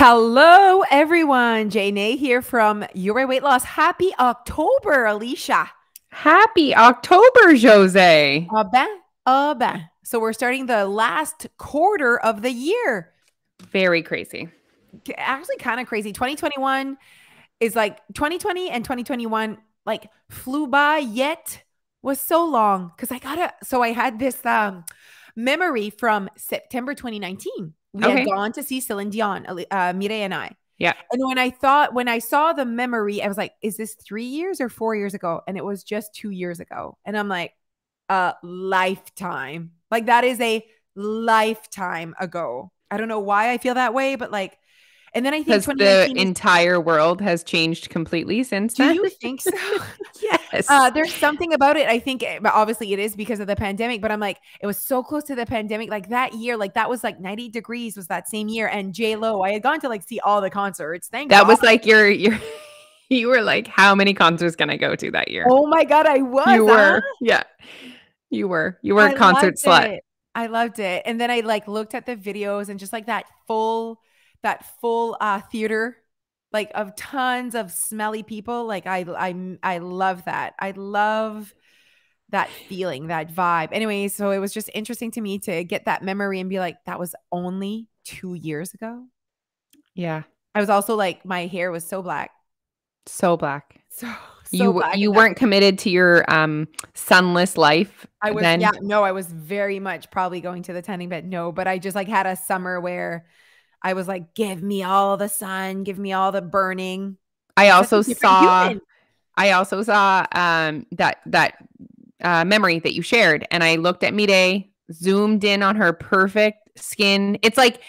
Hello, everyone. Jane here from Your Weight Loss. Happy October, Alicia. Happy October, Jose. So we're starting the last quarter of the year. Very crazy. Actually, kind of crazy. 2021 is like 2020 and 2021 like flew by, yet was so long. I had this memory from September 2019. We had gone to see Celine Dion, Mireille and I. Yeah. And when I saw the memory, I was like, is this 3 years or 4 years ago? And it was just 2 years ago. And I'm like, lifetime. Like that is a lifetime ago. I don't know why I feel that way, but like, and then I think the entire world has changed completely since then. Do you think so? Yes. There's something about it. I think obviously it is because of the pandemic, but I'm like, it was so close to the pandemic. Like that year, like that was like 90 Degrees was that same year. And J-Lo, I had gone to like see all the concerts. Thank God. That was like you were like, how many concerts can I go to that year? Oh my God, I was. You were. Yeah. You were a concert slut. I loved it. And then I like looked at the videos and just like that full theater, like of tons of smelly people. Like I love that. I love that feeling, that vibe. Anyway, so it was just interesting to me to get that memory and be like, that was only 2 years ago. Yeah. I was also like, my hair was so black. So black. So you weren't committed to your sunless life. I was then? Yeah, no, I was very much probably going to the tanning bed. No, but I just like had a summer where I was like, give me all the sun, give me all the burning. I also saw that memory that you shared, and I looked at Mireille, zoomed in on her perfect skin. It's like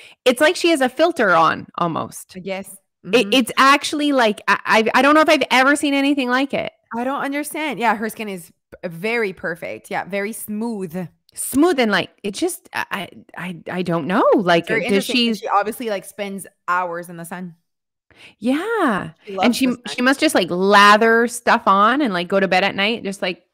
she has a filter on almost. Yes. Mm-hmm. It's actually like I don't know if I've ever seen anything like it. I don't understand. Yeah, her skin is very perfect. Yeah, very smooth and like it just I don't know. Like does she obviously like spends hours in the sun. Yeah. And she must just like lather stuff on and like go to bed at night, just like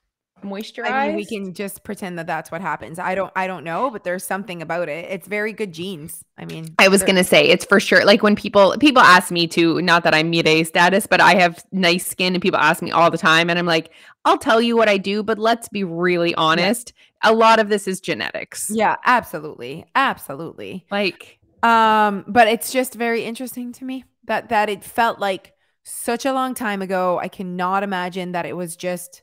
moisturize. I mean, we can just pretend that that's what happens. I don't know, but there's something about it. It's very good genes. I mean, I was going to say it's for sure. Like when people ask me to, not that I'm Mireille status, but I have nice skin and people ask me all the time. And I'm like, I'll tell you what I do, but let's be really honest. Yeah. A lot of this is genetics. Yeah, absolutely. Absolutely. Like, but it's just very interesting to me that it felt like such a long time ago. I cannot imagine that it was just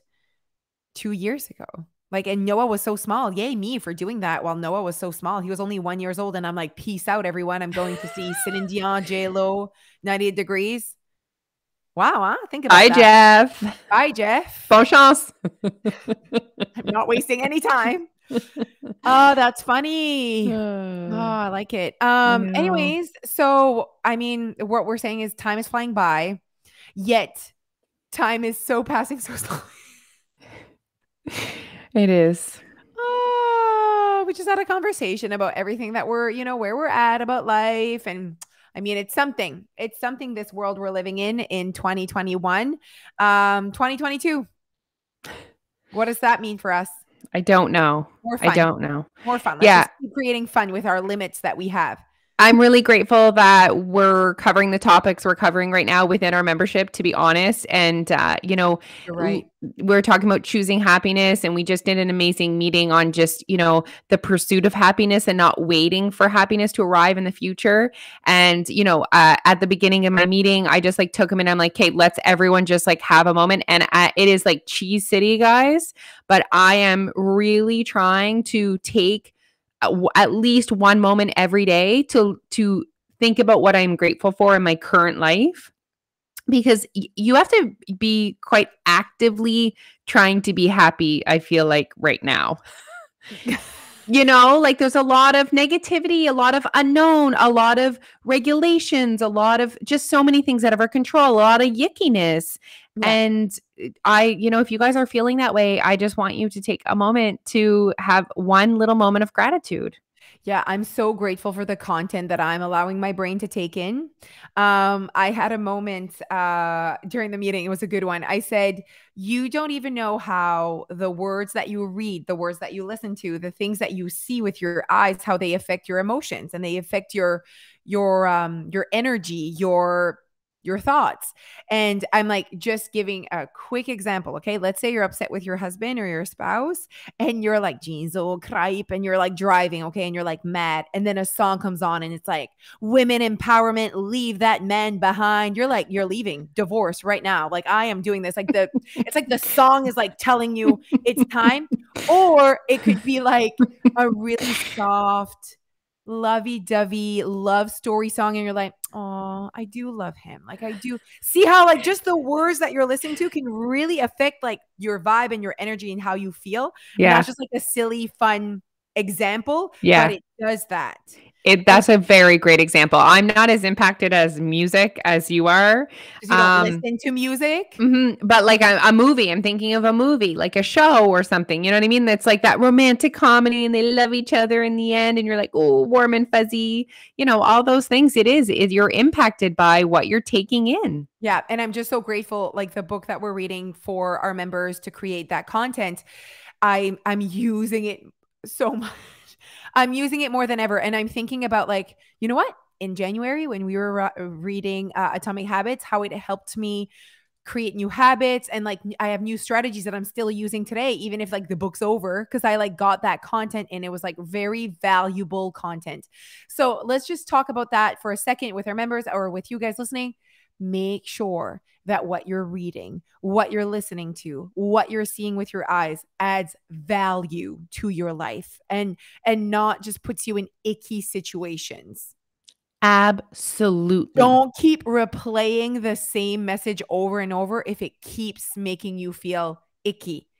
2 years ago. Like, and Noah was so small. Yay me for doing that while Noah was so small. He was only 1 year old. And I'm like, peace out, everyone. I'm going to see Celine Dion, J-Lo, 98 Degrees. Wow, huh? Think about that. Jeff. Bye, Jeff. Bonne chance. I'm not wasting any time. Oh, that's funny. Oh, I like it. Anyways, so I mean, what we're saying is time is flying by, yet time is so passing so slowly. It is. We just had a conversation about everything that we're, where we're at about life. And I mean, it's something this world we're living in 2021, 2022. What does that mean for us? I don't know. More fun. I don't know. More fun. Let's just keep creating fun with our limits that we have. I'm really grateful that we're covering the topics we're covering right now within our membership, to be honest. And, You're right. We're talking about choosing happiness, and we just did an amazing meeting on just, the pursuit of happiness and not waiting for happiness to arrive in the future. And, at the beginning of my meeting, I just like took them and I'm like, okay, let's everyone just like have a moment. And it is like Cheese City, guys, but I am really trying to take at least one moment every day to think about what I'm grateful for in my current life, because you have to be quite actively trying to be happy. I feel like right now, like there's a lot of negativity, a lot of unknown, a lot of regulations, a lot of just so many things out of our control, a lot of yickiness. Yeah. And if you guys are feeling that way, I just want you to take a moment to have one little moment of gratitude. Yeah, I'm so grateful for the content that I'm allowing my brain to take in. I had a moment during the meeting. It was a good one. I said, "You don't even know how the words that you read, the words that you listen to, the things that you see with your eyes, how they affect your emotions and they affect your energy, your thoughts." And I'm like, just giving a quick example. Okay, let's say you're upset with your husband or your spouse and you're like jeans old cripe and you're like driving, okay, and you're like mad, and then a song comes on and it's like women empowerment, leave that man behind. You're like, you're leaving, divorce right now. Like I am doing this. Like it's like the song is like telling you it's time. Or it could be like a really soft lovey-dovey love story song and you're like, oh, I do love him. Like I do see how like just the words that you're listening to can really affect like your vibe and your energy and how you feel. And Yeah. that's just like a silly, fun example, but Yeah. it does that. That's a very great example. I'm not as impacted as music as you are. Because you don't listen to music. But like a movie, I'm thinking of a movie, like a show or something. You know what I mean? That's like that romantic comedy and they love each other in the end. And you're like, oh, warm and fuzzy, you know, all those things. It is you're impacted by what you're taking in. Yeah. And I'm just so grateful, like the book that we're reading for our members to create that content. I'm using it so much. I'm using it more than ever. And I'm thinking about like, you know what? In January, when we were reading Atomic Habits, how it helped me create new habits. And like, I have new strategies that I'm still using today, even if like the book's over, because I like got that content and it was like very valuable content. So let's just talk about that for a second with our members or with you guys listening. Make sure that what you're reading, what you're listening to, what you're seeing with your eyes adds value to your life and not just puts you in icky situations. Absolutely. Don't keep replaying the same message over and over if it keeps making you feel icky.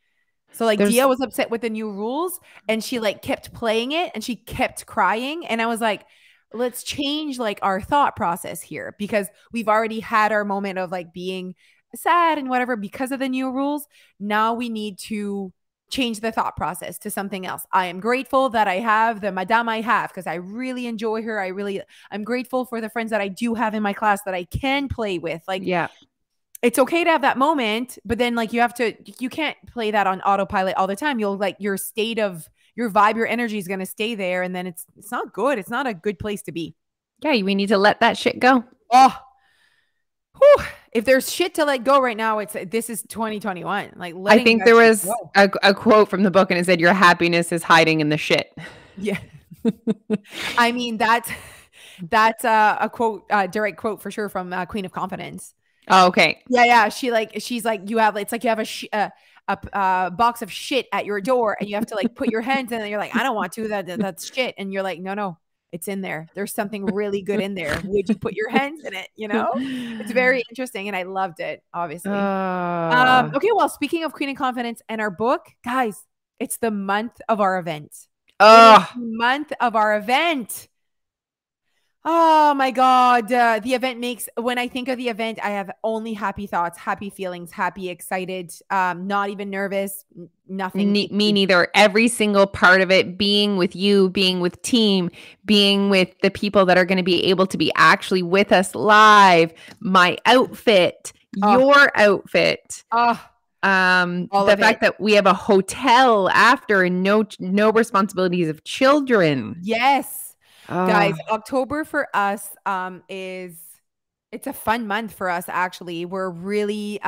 So like Dia was upset with the new rules and she like kept playing it and she kept crying. And I was like, let's change like our thought process here because we've already had our moment of like being sad and whatever because of the new rules. Now we need to change the thought process to something else. I am grateful that I have the madame I have because I really enjoy her. I'm grateful for the friends that I do have in my class that I can play with. Like, yeah. It's okay to have that moment, but then like you can't play that on autopilot all the time. You'll like your state of your vibe, your energy is going to stay there. And then it's not good. It's not a good place to be. Yeah. We need to let that shit go. Oh, whew. If there's shit to let go right now, this is 2021. Like, I think there was a quote from the book and it said, your happiness is hiding in the shit. Yeah. I mean, that's a quote, direct quote for sure from Queen of Confidence. Oh, okay. Yeah. She's like, it's like you have a box of shit at your door and you have to like put your hands in and you're like, I don't want to, that's shit. And you're like, no, it's in there. There's something really good in there. Would you put your hands in it? You know, it's very interesting. And I loved it, obviously. Okay. Well, speaking of Queen of Confidence and our book, guys, it's the month of our event. Month of our event. Oh my God. The event when I think of the event, I have only happy thoughts, happy feelings, happy, excited, not even nervous, nothing. Me neither. Every single part of it, being with you, being with team, being with the people that are going to be able to be actually with us live, my outfit, your outfit. The fact that we have a hotel after and no responsibilities of children. Yes. Guys, October for us it's a fun month for us. Actually, we're really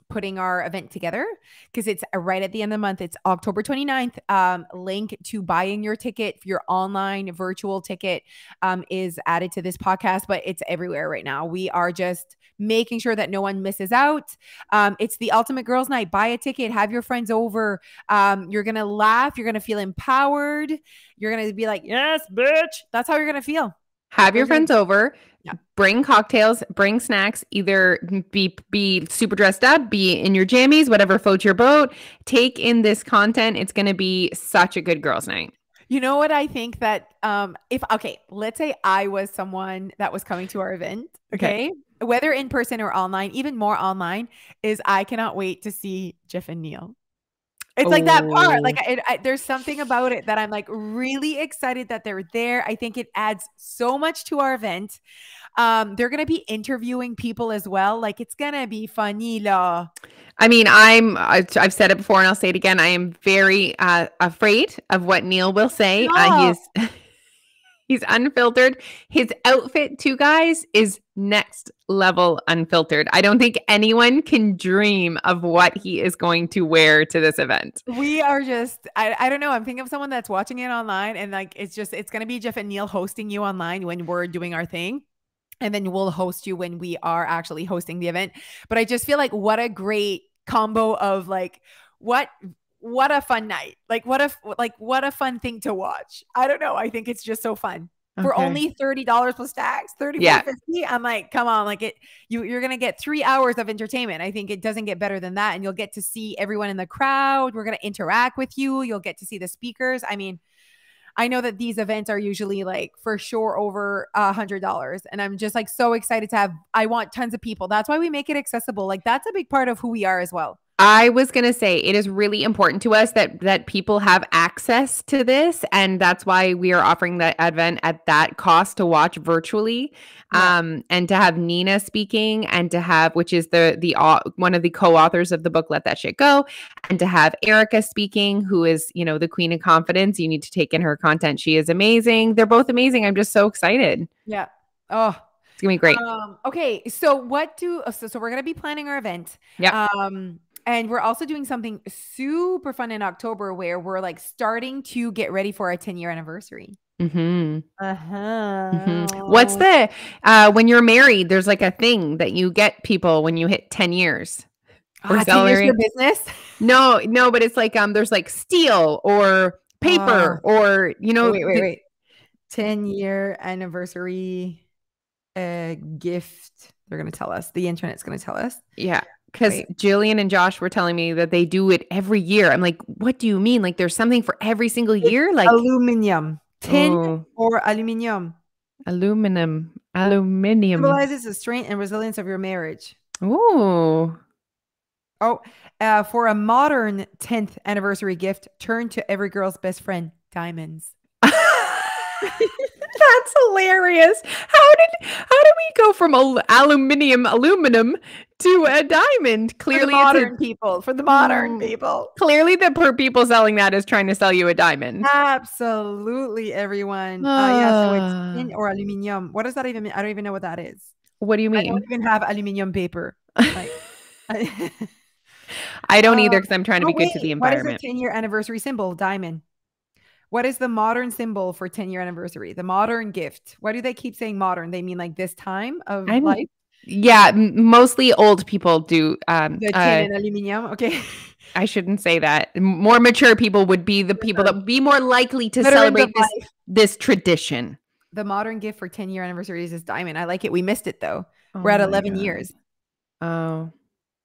putting our event together because it's right at the end of the month. It's October 29th. Link to buying your ticket, your online virtual ticket is added to this podcast, but it's everywhere right now. We are just making sure that no one misses out. It's the ultimate girls night. Buy a ticket, have your friends over. You're going to laugh. You're going to feel empowered. You're going to be like, yes, bitch. That's how you're going to feel. Have your friends over. Yeah. Bring cocktails, bring snacks, either be super dressed up, be in your jammies, whatever floats your boat. Take in this content. It's going to be such a good girls' night. You know what I think that let's say I was someone that was coming to our event, okay? Whether in person or online, even more online, is I cannot wait to see Jeff and Neil. It's like that part. Like Oh, there's something about it that I'm like really excited that they're there. I think it adds so much to our event. They're gonna be interviewing people as well. Like it's gonna be funny, la. I mean, I've said it before and I'll say it again. I am very afraid of what Neil will say. He No. is he's unfiltered. His outfit, too, guys, is next level unfiltered. I don't think anyone can dream of what he is going to wear to this event. We are just, I don't know. I'm thinking of someone that's watching it online and like, it's going to be Jeff and Neil hosting you online when we're doing our thing. And then we'll host you when we are actually hosting the event. But I just feel like what a great combo of like, what a fun night. Like what a fun thing to watch. I don't know. I think it's just so fun. For Okay. only $30 plus tax, $34.50. I'm like, come on, like you're gonna get 3 hours of entertainment. I think it doesn't get better than that. And you'll get to see everyone in the crowd. We're gonna interact with you. You'll get to see the speakers. I mean, I know that these events are usually like for sure over $100. And I'm just like so excited to have, I want tons of people. That's why we make it accessible. Like that's a big part of who we are as well. I was going to say it is really important to us that people have access to this, and that's why we are offering that event at that cost to watch virtually. Yeah. And to have Nina speaking, and to have, which is the one of the co-authors of the book Let That Shit Go, and to have Erica speaking, who is, you know, the queen of confidence. You need to take in her content. She is amazing. They're both amazing. I'm just so excited. Yeah. Oh, It's going to be great. Okay. So so we're going to be planning our event. Yeah. And we're also doing something super fun in October where we're like starting to get ready for our 10-year anniversary. Mm-hmm. Uh-huh. What's the when you're married, there's like a thing that you get people when you hit 10 years for 10 years salary. for business? No, but it's like there's like steel or paper or, you know, wait. 10-year anniversary gift. They're going to tell us. The internet's going to tell us. Yeah. Because Jillian and Josh were telling me that they do it every year. I'm like, what do you mean? Like there's something for every single year? Like aluminum. Tin or aluminium. Aluminum. Symbolizes the strength and resilience of your marriage. Ooh. Oh, for a modern 10th anniversary gift, turn to every girl's best friend, diamonds. That's hilarious. How did we go from aluminum to a diamond? Clearly, for the modern people. Clearly, the people selling that is trying to sell you a diamond. Absolutely, everyone. Yeah, so it's tin or aluminium. What does that even mean? I don't even know what that is. What do you mean? I don't even have aluminium paper. Like, I don't either, because I'm trying to be good to the environment. What is the 10-year anniversary symbol? Diamond. What is the modern symbol for 10-year anniversary? The modern gift. Why do they keep saying modern? They mean like this time of life? Yeah, mostly old people do. The tin and aluminium. Okay. I shouldn't say that. More mature people would be the people that would be more likely to celebrate this tradition. The modern gift for 10-year anniversaries is diamond. I like it. We missed it though. We're at 11 years. Oh.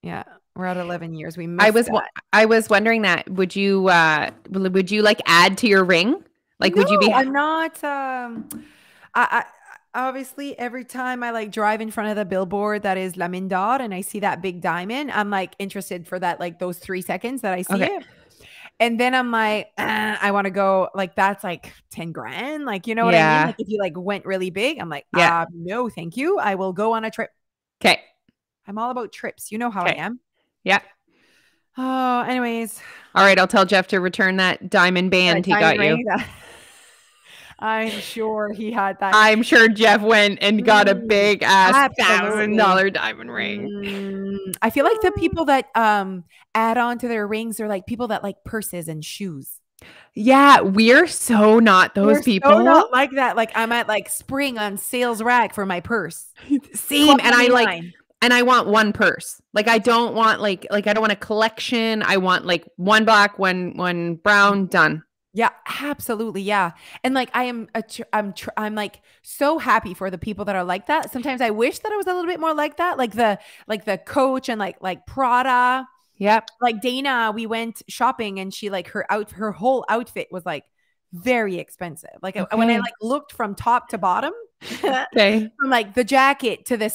Yeah. We're at 11 years. We missed I was wondering that. Would you like add to your ring? Like, would you be? I'm not. I obviously every time I like drive in front of the billboard that is La Mine d'Or and I see that big diamond, I'm like interested for that, like those 3 seconds that I see it. And then I'm like, I want to go, like, that's like 10 grand. Like, you know what I mean? Like if you like went really big, I'm like, no, thank you. I will go on a trip. Okay. I'm all about trips. You know how I am. Yeah. Oh, anyways. All right. I'll tell Jeff to return that diamond band he got you. I'm sure he had that. I'm sure Jeff went and got a big ass $1,000 diamond ring. I feel like the people that add on to their rings are like people that like purses and shoes. Yeah, we're so not those people. So not like that. Like I'm at like Spring on sales rack for my purse. Same. And I want one purse. Like I don't want like I don't want a collection. I want like one black, one brown, done. Yeah, absolutely. Yeah. And like I'm like so happy for the people that are like that. Sometimes I wish that I was a little bit more like that. Like the Coach and like Prada. Yep. Like Dana, we went shopping and she like her whole outfit was like very expensive. Like when I like looked from top to bottom, Okay. From like the jacket to the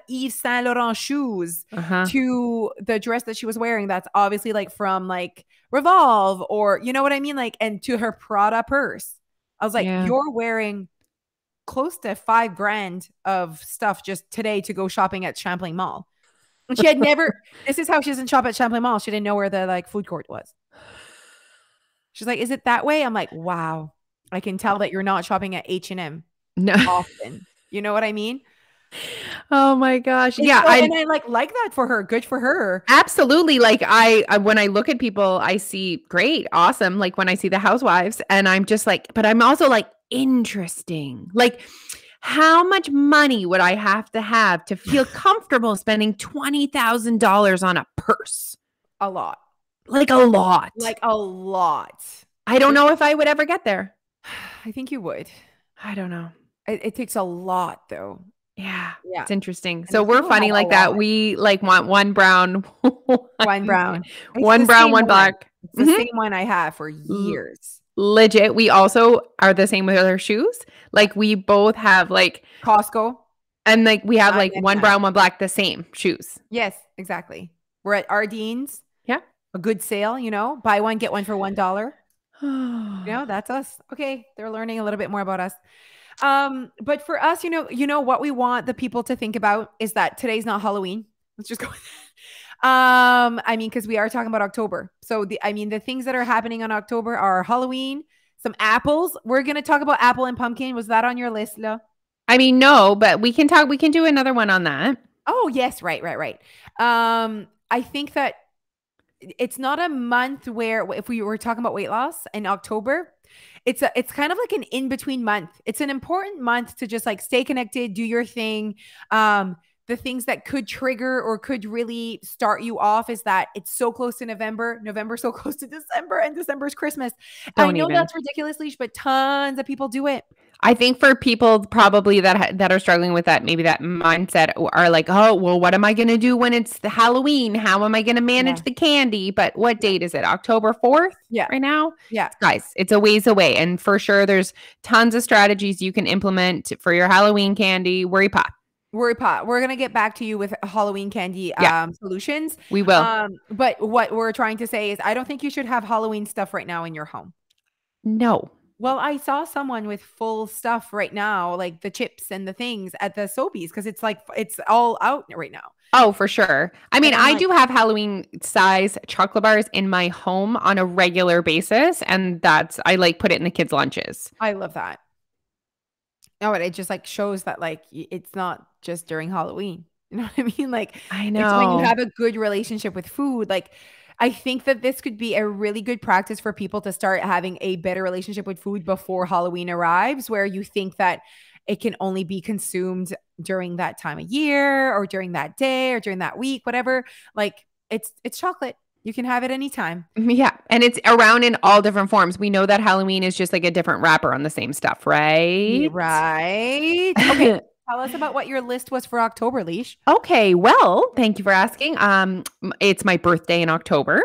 Yves Saint Laurent shoes Uh-huh. to the dress that she was wearing. That's obviously like from like Revolve or you know what I mean? Like, and to her Prada purse. I was like, Yeah. you're wearing close to 5 grand of stuff just today to go shopping at Champlain Mall. And she had never, this is how she doesn't shop at Champlain Mall. She didn't know where the like food court was. She's like, is it that way? I'm like, wow, I can tell that you're not shopping at H&M No. often. You know what I mean? Oh my gosh. And Yeah, so, and I like that for her. Good for her. absolutely. Like I when I look at people, I see great, awesome. Like when I see the housewives and I'm just like, but I'm also like interesting. Like how much money would I have to feel comfortable spending $20,000 on a purse? A lot. Like a lot. Like a lot. I don't know if I would ever get there. I think you would. I don't know. It takes a lot though. Yeah, Yeah. it's interesting. And So if we're people funny have a like that. lot. We like want one brown, One brown. It's one the brown, same one black. It's the Mhm. same one I have for years. Legit. We also are the same with our shoes. Like we both have like, Costco. and like we have Not like getting one that. brown, one black, the same shoes. Yes, exactly. We're at Ardene's. Yeah. A good sale, you know, buy one, get one for $1. You Oh, know, that's us. Okay. They're learning a little bit more about us. But for us, you know what we want the people to think about is that today's not Halloween. Let's just go with that. I mean, because we are talking about October. So the things that are happening on October are Halloween, some apples. We're gonna talk about apple and pumpkin. Was that on your list, Lo? I mean, no, but we can talk. We can do another one on that. Oh, yes, right. I think that it's not a month where if we were talking about weight loss in October, it's kind of like an in-between month. It's an important month to just like stay connected, do your thing. The things that could trigger or could really start you off is that it's so close to November, November so close to December, and December's Christmas. I Don't know even. that's ridiculous, Leash, but tons of people do it. I think for people probably that are struggling with that, maybe that mindset are like, oh, well, what am I going to do when it's the Halloween? How am I going to manage Yeah. the candy? But what date is it? October 4th? Yeah. Right now? Yeah. Guys, it's a ways away. And for sure, there's tons of strategies you can implement for your Halloween candy. Worry pop. Worry pot. We're gonna get back to you with Halloween candy Yeah. Solutions. We will. But what we're trying to say is I don't think you should have Halloween stuff right now in your home. No. Well, I saw someone with full stuff right now, like the chips and the things at the Sobeys, because it's like it's all out right now. Oh, for sure. I mean, I'm I like- do have Halloween size chocolate bars in my home on a regular basis. And I like put it in the kids' lunches. I love that. No, it just like shows that like it's not just during Halloween. You know what I mean? Like I it's when you know. have a good relationship with food. Like I think that this could be a really good practice for people to start having a better relationship with food before Halloween arrives, where you think that it can only be consumed during that time of year or during that day or during that week, whatever. Like it's chocolate. You can have it anytime. Yeah. And it's around in all different forms. We know that Halloween is just like a different wrapper on the same stuff, right? Right. Okay. Tell us about what your list was for October, Leash. Okay. Well, thank you for asking. It's my birthday in October.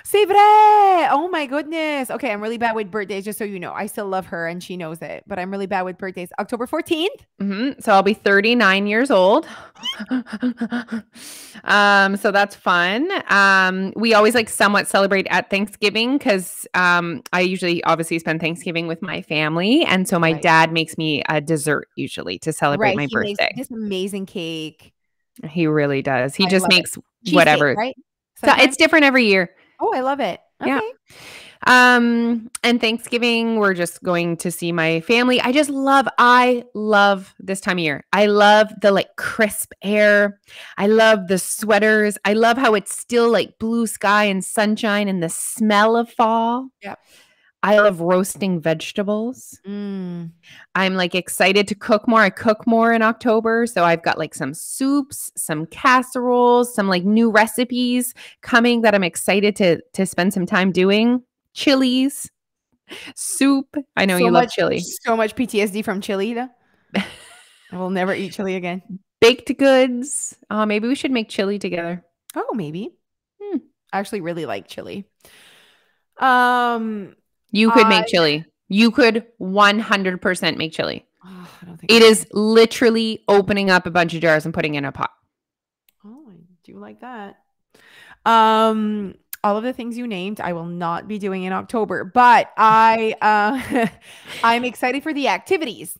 C'est vrai. Oh my goodness. Okay, I'm really bad with birthdays, just so you know. I still love her and she knows it, but I'm really bad with birthdays. October 14th. So I'll be 39 years old. So that's fun. We always like somewhat celebrate at Thanksgiving because I usually obviously spend Thanksgiving with my family. And so my Right. dad makes me a dessert usually to celebrate my He makes birthday. this amazing cake. He really does. He I just love it. makes Cheesecake, whatever. right? So Sometimes? it's different every year. Oh, I love it. Okay. Yeah. And Thanksgiving, we're just going to see my family. I love this time of year. I love the like crisp air. I love the sweaters. I love how it's still like blue sky and sunshine and the smell of fall. Yep. I love roasting vegetables. Mm. I'm like excited to cook more. I cook more in October. So I've got like some soups, some casseroles, some like new recipes coming that I'm excited to spend some time doing. Chilies, soup. I know you love chili. So much PTSD from chili. Though. I will never eat chili again. Baked goods. Maybe we should make chili together. Oh, maybe. Hmm. I actually really like chili. You could make chili. You could 100% make chili. Oh, I don't think It I is can. literally opening up a bunch of jars and putting in a pot. Oh, I do like that. Um, all of the things you named, I will not be doing in October, but I'm excited for the activities.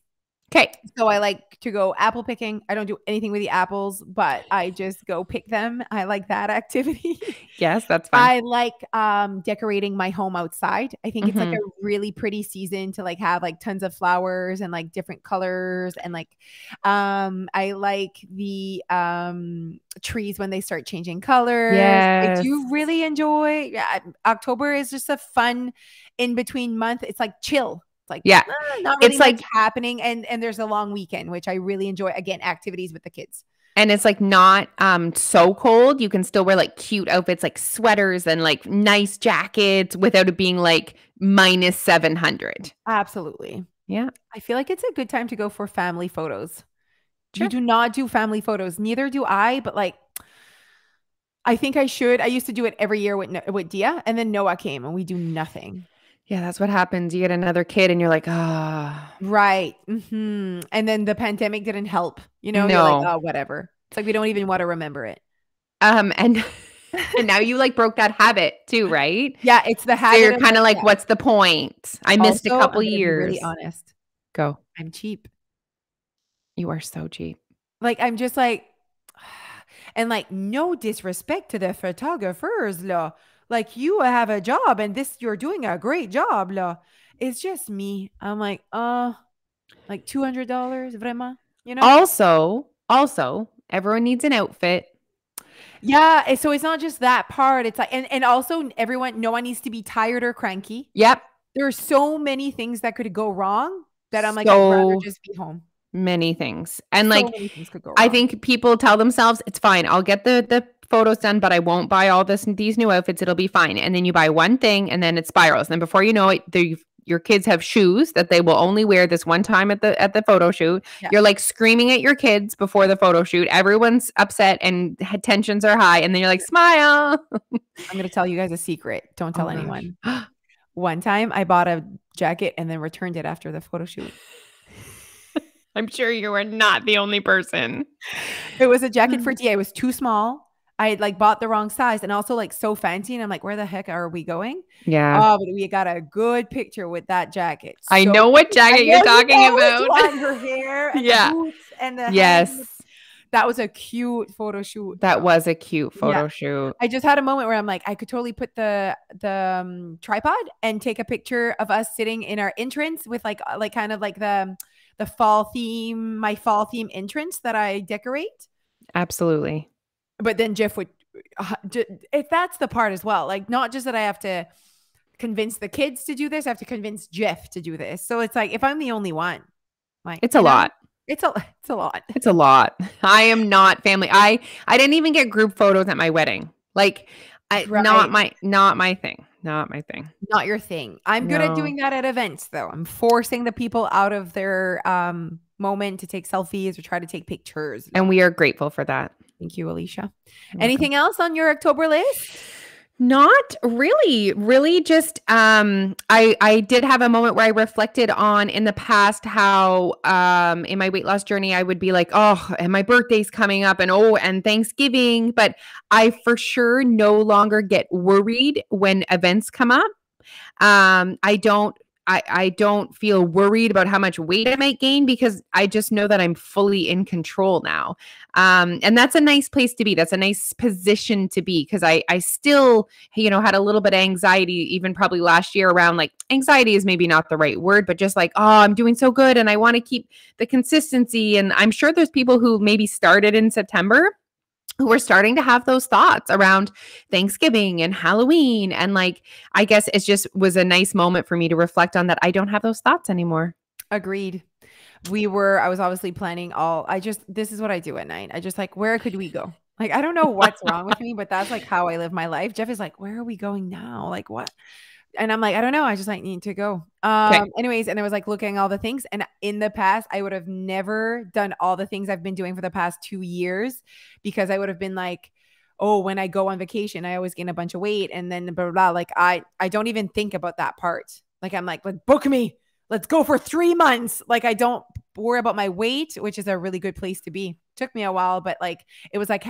Okay. So I like to go apple picking. I don't do anything with the apples, but I just go pick them. I like that activity. Yes, that's fun. I like decorating my home outside. I think it's like a Mhm. really pretty season to like have like tons of flowers and like different colors and like I like the trees when they start changing colors. I Yes. do really enjoy, yeah, October is just a fun in between month. It's like chill. It's like Yeah. not really It's much like happening and there's a long weekend, which I really enjoy. Again, activities with the kids. and it's like not so cold. You can still wear like cute outfits like sweaters and like nice jackets without it being like minus 700. Absolutely. Yeah, I feel like it's a good time to go for family photos. You sure. do not do family photos. Neither do I, but like I think I should. I used to do it every year with Dia, and then Noah came and we do nothing. Yeah, that's what happens. You get another kid and you're like, ah, Right. And then the pandemic didn't help. You're like, no. oh, whatever. It's like we don't even want to remember it. And and now you like broke that habit too, right? Yeah, it's the So habit you're of kind like, of like, yeah. what's the point? I missed a Also, couple I'm gonna be really years. honest. Go. I'm cheap. You are so cheap. Like I'm just like, and like no disrespect to the photographers, law. Like you have a job and this you're doing a great job, law. It's just me. I'm like $200, vraiment, you know? Also, everyone needs an outfit. Yeah. So it's not just that part. It's like, and also no one needs to be tired or cranky. Yep. There are so many things that could go wrong that I'm like, I'd rather So just be home. many things. And So like many things could go I wrong. think people tell themselves it's fine. I'll get the photos done, but I won't buy all these new outfits. It'll be fine. And then you buy one thing and then it spirals. And then before you know it, your kids have shoes that they will only wear this one time at the photo shoot. Yeah. You're like screaming at your kids before the photo shoot. Everyone's upset and tensions are high. And then you're like, smile. I'm going to tell you guys a secret. Don't Oh tell gosh. anyone. One time I bought a jacket and then returned it after the photo shoot. I'm sure you are not the only person. It was a jacket for DA. It was too small. I had like bought the wrong size and also like so fancy. And I'm like, where the heck are we going? Yeah. Oh, but we got a good picture with that jacket. I So know what jacket you're talking about. One, her hair and Yeah. the boots and the Yes. hands. That was a cute photo shoot. That was a cute photo Yeah. shoot. I just had a moment where I'm like, I could totally put the tripod and take a picture of us sitting in our entrance with like kind of like the fall theme, my fall theme entrance that I decorate. Absolutely. But then Jeff would, if that's the part as well, like not just that I have to convince the kids to do this, I have to convince Jeff to do this. So it's like if I'm the only one, like It's a lot. It's a lot. It's a lot. I am not family. I didn't even get group photos at my wedding. Like Right. not my thing. Not my thing. Not your thing. I'm good at doing that at events though. I'm forcing the people out of their moment to take selfies or try to take pictures. And we are grateful for that. Thank you, Alicia. You're Anything else on your October list? Not really just I did have a moment where I reflected on in the past how in my weight loss journey I would be like, oh, and my birthday's coming up and Thanksgiving, but I for sure no longer get worried when events come up. I don't feel worried about how much weight I might gain because I just know that I'm fully in control now. And that's a nice place to be. That's a nice position to be because I still, had a little bit of anxiety, even probably last year around like anxiety is maybe not the right word, but just like, oh, I'm doing so good and I want to keep the consistency. And I'm sure there's people who maybe started in September who are starting to have those thoughts around Thanksgiving and Halloween. And like, I guess it just was a nice moment for me to reflect on that. I don't have those thoughts anymore. Agreed. I was obviously planning this is what I do at night. I just like, where could we go? Like, I don't know what's wrong with me, but that's like how I live my life. Jeff is like, where are we going now? Like what? And I'm like, I don't know. I just like need to go. Anyways, and I was like looking at all the things. And in the past, I would have never done all the things I've been doing for the past 2 years because I would have been like, oh, when I go on vacation, I always gain a bunch of weight. And then blah, blah, blah. Like I don't even think about that part. Like I'm like book me. Let's go for 3 months. Like I don't worry about my weight, which is a really good place to be. Took me a while, but like it was like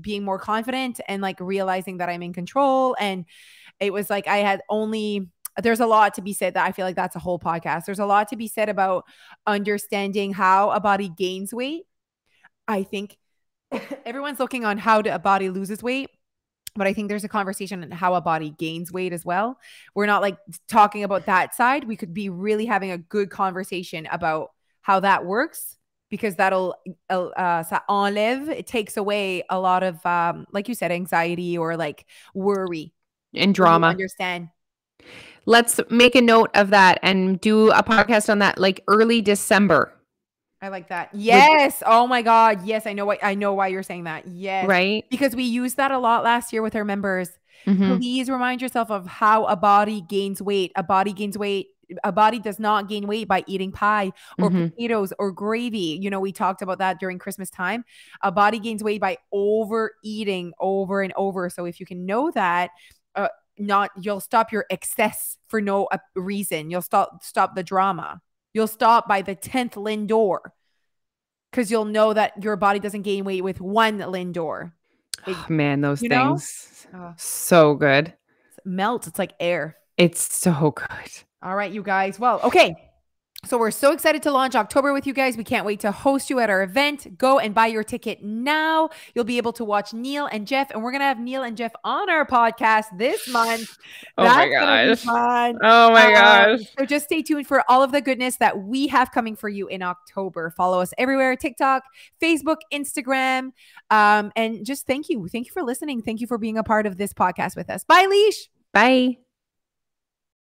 being more confident and like realizing that I'm in control. And it was like there's a lot to be said that I feel like that's a whole podcast. There's a lot to be said about understanding how a body gains weight. I think everyone's looking on how a body loses weight, but I think there's a conversation on how a body gains weight as well. We're not like talking about that side. We could be really having a good conversation about how that works, because that'll it takes away a lot of like you said, anxiety or like worry and drama. Understand. Let's make a note of that and do a podcast on that like early December. I like that. Yes. Oh my God. Yes. I know why you're saying that. Yes. Right. Because we used that a lot last year with our members. Mm-hmm. Please remind yourself of how a body gains weight. A body does not gain weight by eating pie or potatoes or gravy. You know, we talked about that during Christmas time. A body gains weight by overeating over and over. So if you can know that, you'll stop your excess for no reason. You'll stop the drama. You'll stop by the 10th Lindor, because you'll know that your body doesn't gain weight with one Lindor. Man, those things, so good. It melts. It's like air. It's so good. All right, you guys. Well, okay. So we're so excited to launch October with you guys. We can't wait to host you at our event. Go and buy your ticket now. You'll be able to watch Neil and Jeff, and we're going to have Neil and Jeff on our podcast this month. My gosh. Oh my gosh. So just stay tuned for all of the goodness that we have coming for you in October. Follow us everywhere: TikTok, Facebook, Instagram. And just thank you. Thank you for listening. Thank you for being a part of this podcast with us. Bye, Leash. Bye.